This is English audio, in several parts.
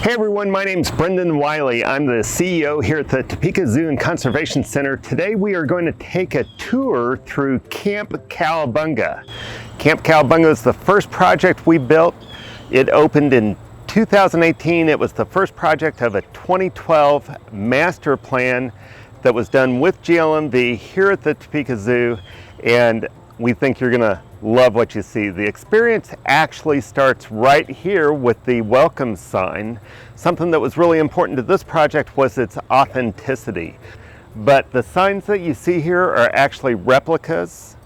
Hey everyone, my name's Brendan Wiley. I'm the CEO here at the Topeka Zoo and Conservation Center. Today we are going to take a tour through Camp Cowabunga. Camp Cowabunga is the first project we built. It opened in 2018. It was the first project of a 2012 master plan that was done with GLMV here at the Topeka Zoo, and we think you're gonna love what you see. The experience actually starts right here with the welcome sign. Something that was really important to this project was its authenticity. But the signs that you see here are actually replicas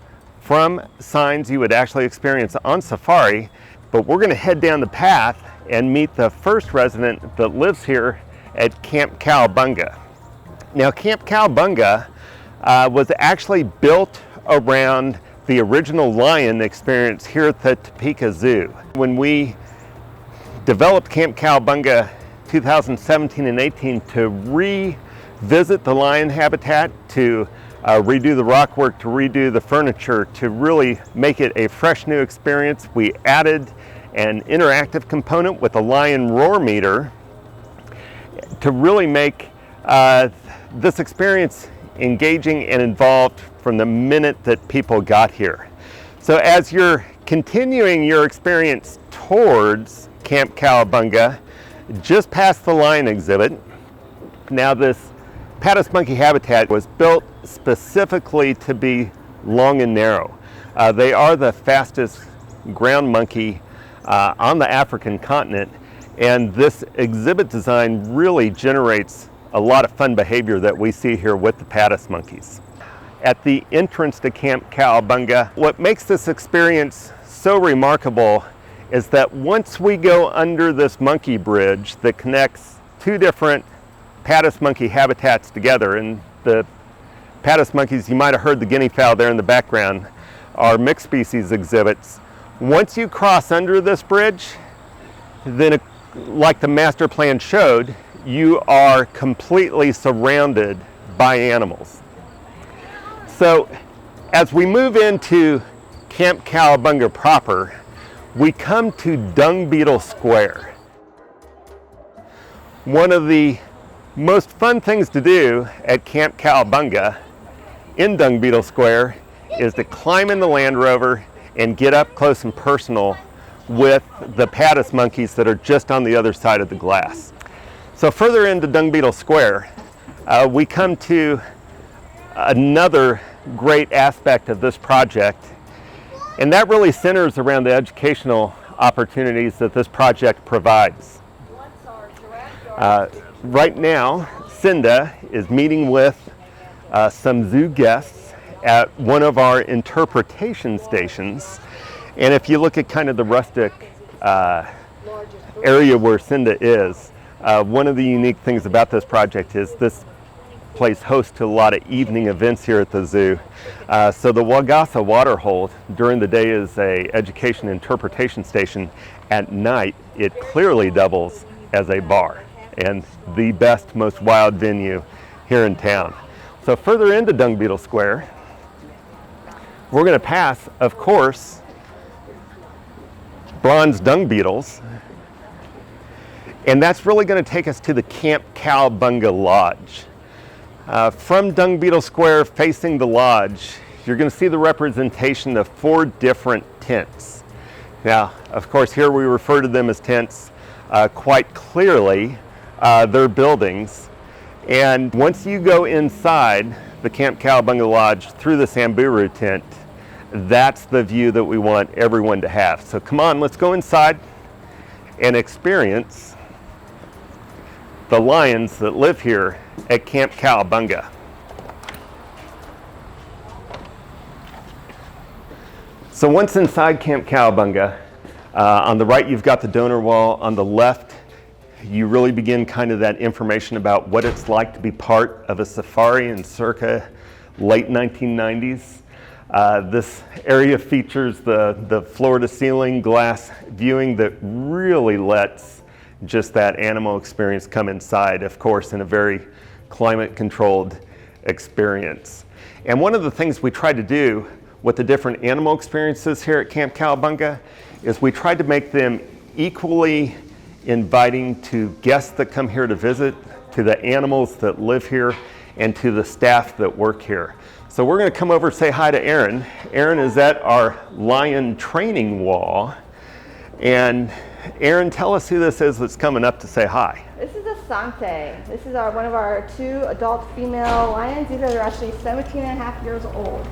from signs you would actually experience on safari. But we're gonna head down the path and meet the first resident that lives here at Camp Cowabunga. Now, Camp Cowabunga was actually built around the original lion experience here at the Topeka Zoo. When we developed Camp Cowabunga 2017 and 18 to revisit the lion habitat, to redo the rock work, to redo the furniture, to really make it a fresh new experience, we added an interactive component with a lion roar meter to really make this experience engaging and involved from the minute that people got here. So as you're continuing your experience towards Camp Cowabunga, just past the lion exhibit, now this Paddis monkey habitat was built specifically to be long and narrow. They are the fastest ground monkey on the African continent, and this exhibit design really generates a lot of fun behavior that we see here with the Paddis monkeys. At the entrance to Camp Cowabunga, what makes this experience so remarkable is that once we go under this monkey bridge that connects two different Paddis monkey habitats together, and the Paddis monkeys, you might have heard the guinea fowl there in the background, are mixed species exhibits. Once you cross under this bridge, then like the master plan showed, you are completely surrounded by animals. So as we move into Camp Cowabunga proper, we come to Dung Beetle Square. One of the most fun things to do at Camp Cowabunga in Dung Beetle Square is to climb in the Land Rover and get up close and personal with the Paddis monkeys that are just on the other side of the glass. So further into Dung Beetle Square, we come to another great aspect of this project, and that really centers around the educational opportunities that this project provides. Right now, Cinda is meeting with some zoo guests at one of our interpretation stations, and if you look at kind of the rustic area where Cinda is, one of the unique things about this project is this place host to a lot of evening events here at the zoo. So the Wagasa water hole during the day is a education interpretation station. At night, it clearly doubles as a bar and the best, most wild venue here in town. So further into Dung Beetle Square, we're going to pass, of course, bronze dung beetles, and that's really going to take us to the Camp Cowabunga Lodge. From Dung Beetle Square facing the lodge, you're going to see the representation of 4 different tents. Now, of course, here we refer to them as tents. Quite clearly, they're buildings. And once you go inside the Camp Cowabunga Lodge through the Samburu tent, that's the view that we want everyone to have. So come on, let's go inside and experience the lions that live here at Camp Cowabunga. So once inside Camp Cowabunga, on the right you've got the donor wall. On the left, you really begin kind of that information about what it's like to be part of a safari in circa late 1990s. This area features the floor-to-ceiling glass viewing that really lets just that animal experience come inside, of course, in a very climate-controlled experience. And one of the things we tried to do with the different animal experiences here at Camp Cowabunga is we tried to make them equally inviting to guests that come here to visit, to the animals that live here, and to the staff that work here. So we're going to come over and say hi to Aaron. Aaron is at our lion training wall. And Aaron, tell us who this is that's coming up to say hi. This is Asante. This is one of our 2 adult female lions. These are actually 17 and a half years old.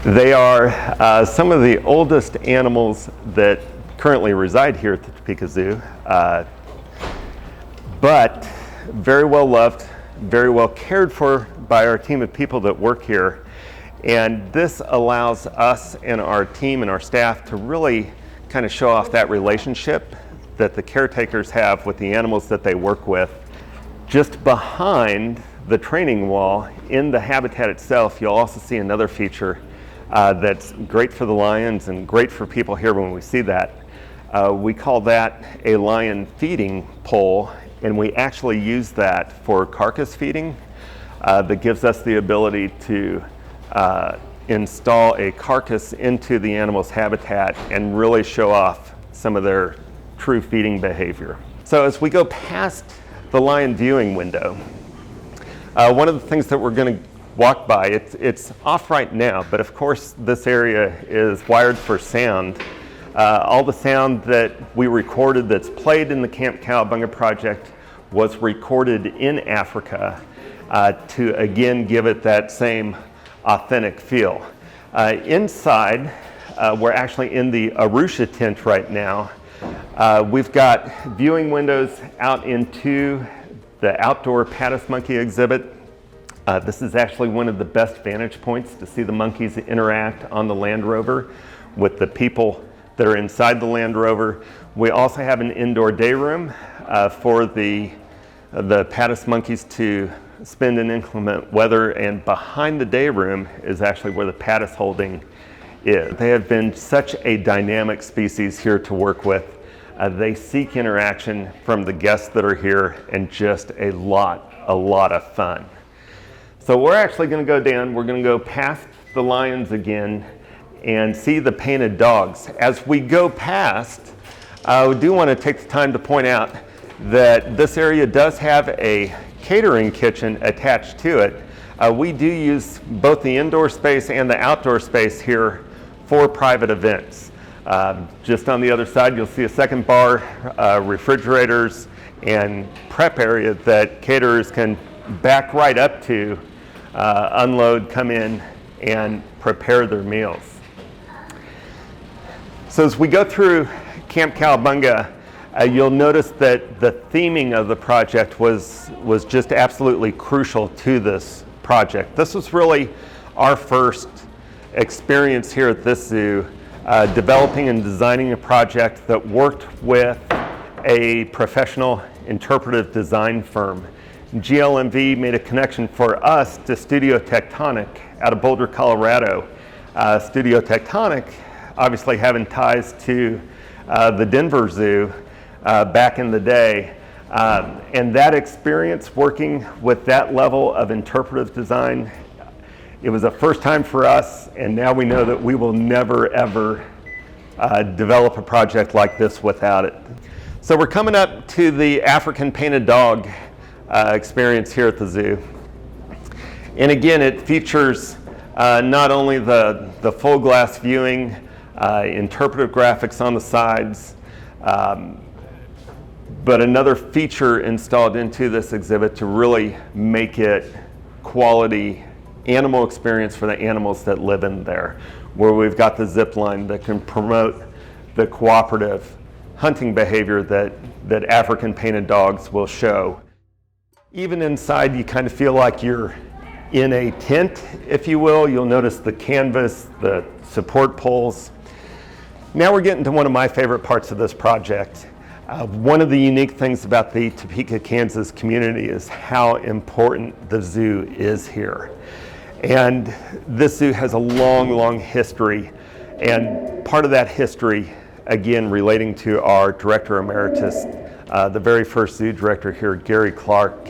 They are some of the oldest animals that currently reside here at the Topeka Zoo, but very well loved, very well cared for by our team of people that work here. And this allows us and our team and our staff to really kind of show off that relationship that the caretakers have with the animals that they work with. Just behind the training wall in the habitat itself, you'll also see another feature that's great for the lions and great for people here when we see that. We call that a lion feeding pole, and we actually use that for carcass feeding. That gives us the ability to install a carcass into the animal's habitat and really show off some of their true feeding behavior. So as we go past the lion viewing window, one of the things that we're going to walk by, it's off right now, but of course this area is wired for sound. All the sound that we recorded that's played in the Camp Cowabunga project was recorded in Africa to again give it that same authentic feel. Inside, we're actually in the Arusha tent right now. We've got viewing windows out into the outdoor Patis monkey exhibit. This is actually one of the best vantage points to see the monkeys interact on the Land Rover with the people that are inside the Land Rover. We also have an indoor day room for the Patis monkeys to spend in inclement weather, and behind the day room is actually where the Patis holding is. They have been such a dynamic species here to work with. They seek interaction from the guests that are here, and just a lot of fun. So we're actually going to go down, we're going to go past the lions again and see the painted dogs. As we go past, I do want to take the time to point out that this area does have a catering kitchen attached to it. We do use both the indoor space and the outdoor space here for private events. Just on the other side, you'll see a second bar, refrigerators, and prep area that caterers can back right up to, unload, come in, and prepare their meals. So as we go through Camp Cowabunga, you'll notice that the theming of the project was just absolutely crucial to this project. This was really our first experience here at this zoo, developing and designing a project that worked with a professional interpretive design firm. GLMV made a connection for us to Studio Tectonic out of Boulder, Colorado. Studio Tectonic obviously having ties to the Denver Zoo back in the day. And that experience working with that level of interpretive design, it was a first time for us, and now we know that we will never ever develop a project like this without it. So we're coming up to the African painted dog experience here at the zoo. And again, it features not only the full glass viewing, interpretive graphics on the sides, but another feature installed into this exhibit to really make it quality animal experience for the animals that live in there, where we've got the zip line that can promote the cooperative hunting behavior that African painted dogs will show. Even inside, you kind of feel like you're in a tent, if you will. You'll notice the canvas, the support poles. Now we're getting to one of my favorite parts of this project. One of the unique things about the Topeka, Kansas community is how important the zoo is here. And this zoo has a long history, and part of that history, again, relating to our director emeritus, the very first zoo director here, Gary Clark.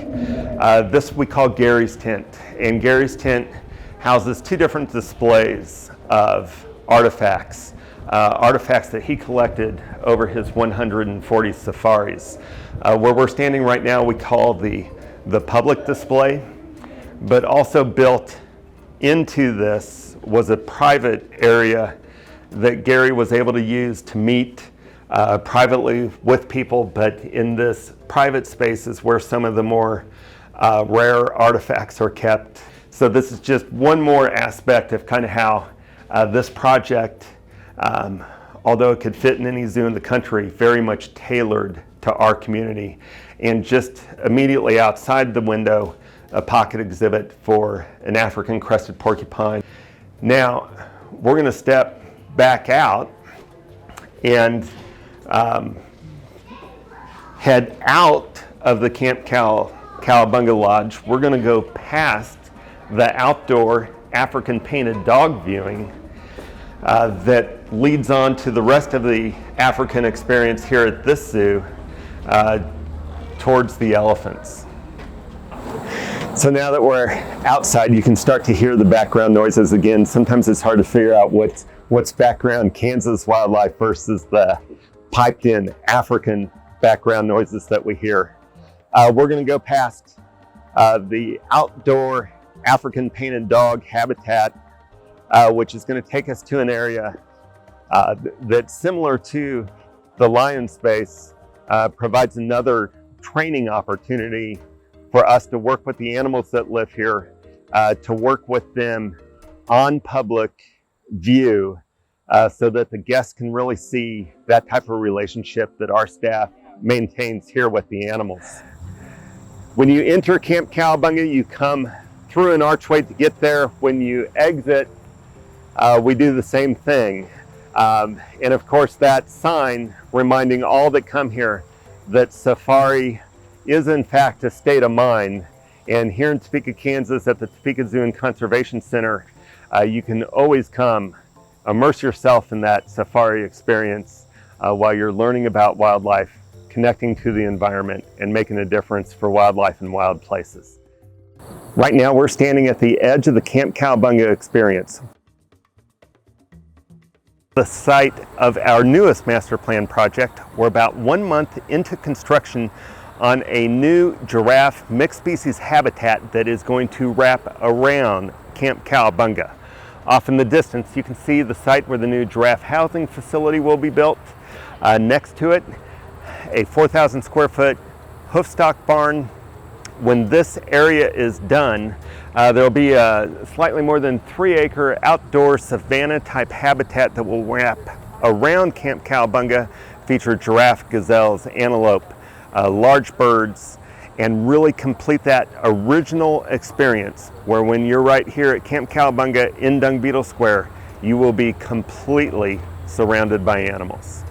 This we call Gary's Tent, and Gary's Tent houses two different displays of artifacts artifacts that he collected over his 140 safaris. Where we're standing right now we call the public display, but also built into this was a private area that Gary was able to use to meet privately with people, but in this private space is where some of the more rare artifacts are kept. So this is just one more aspect of kind of how this project, although it could fit in any zoo in the country, very much tailored to our community. And just immediately outside the window, a pocket exhibit for an African crested porcupine. Now, we're going to step back out and head out of the Camp Cowabunga Lodge. We're going to go past the outdoor African painted dog viewing that leads on to the rest of the African experience here at this zoo towards the elephants. So now that we're outside, you can start to hear the background noises again. Sometimes it's hard to figure out what's background Kansas wildlife versus the piped in African background noises that we hear. We're going to go past the outdoor African painted dog habitat, which is going to take us to an area that's similar to the lion space, provides another training opportunity for us to work with the animals that live here, to work with them on public view, so that the guests can really see that type of relationship that our staff maintains here with the animals. When you enter Camp Cowabunga, you come through an archway to get there. When you exit, we do the same thing. And of course that sign reminding all that come here that safari is in fact a state of mind. And here in Topeka, Kansas at the Topeka Zoo and Conservation Center, you can always come immerse yourself in that safari experience while you're learning about wildlife, connecting to the environment, and making a difference for wildlife in wild places. Right now we're standing at the edge of the Camp Cowabunga experience, the site of our newest master plan project. We're about 1 month into construction on a new giraffe mixed species habitat that is going to wrap around Camp Cowabunga. Off in the distance you can see the site where the new giraffe housing facility will be built. Next to it, a 4,000 square foot hoofstock barn. When this area is done, there'll be a slightly more than 3-acre outdoor savanna type habitat that will wrap around Camp Cowabunga, feature giraffe, gazelles, antelope, large birds, and really complete that original experience where when you're right here at Camp Cowabunga in Dung Beetle Square, you will be completely surrounded by animals.